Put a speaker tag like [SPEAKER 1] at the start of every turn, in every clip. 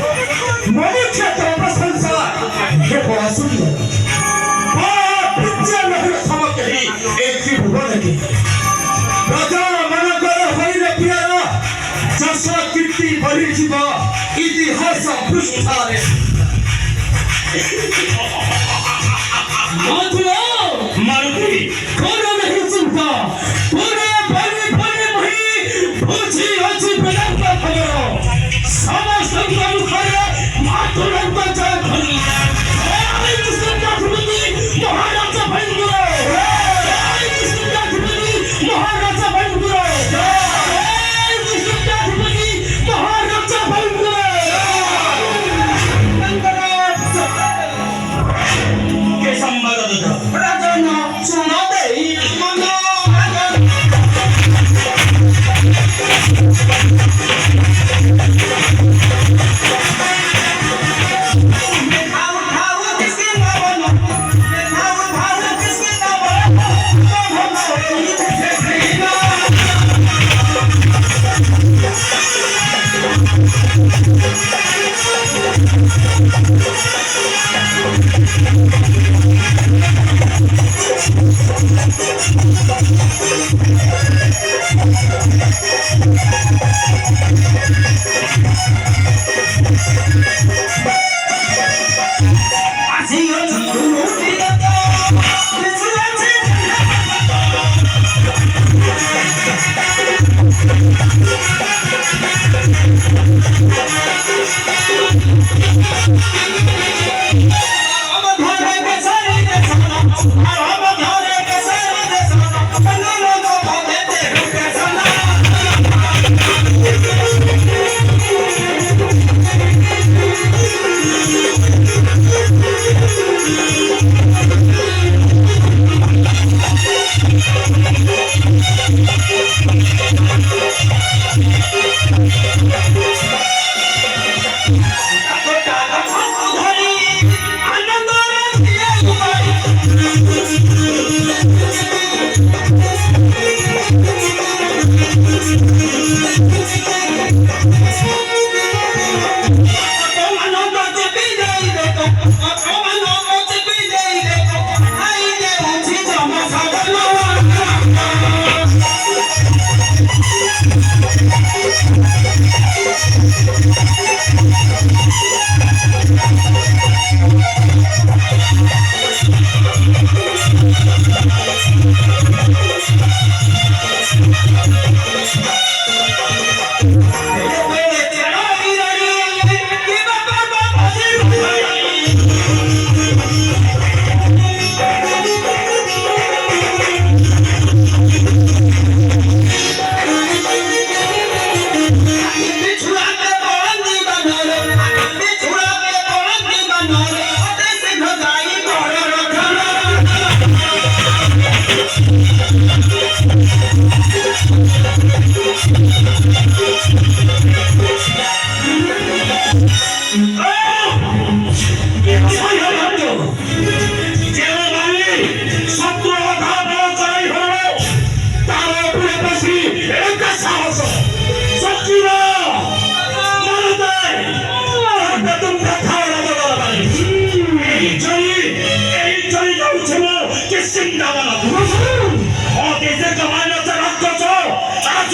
[SPEAKER 1] मनुष्य प्रशंसा हे सुंदर एक भुवन की प्रजा मनकर हरिण प्रियर जस कीर्ति बढिଯିव इतिहास पृष्ठरे मारुति कौन नहीं चिंता पूरे बड़े बड़े वही पूछी अच्छी प्रदान का खबर समस्त मुखरे मातुरंत जय भरी महाराजा भंगुर महाराजा भंगुर महाराजा भंगुर के संबंध राजन सुनाते मनो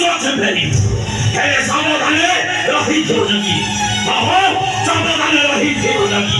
[SPEAKER 1] আছে ফেরি ফেরে সাবধানে রহি থেও নাকি বাবা সাবধানে রহি থেও নাকি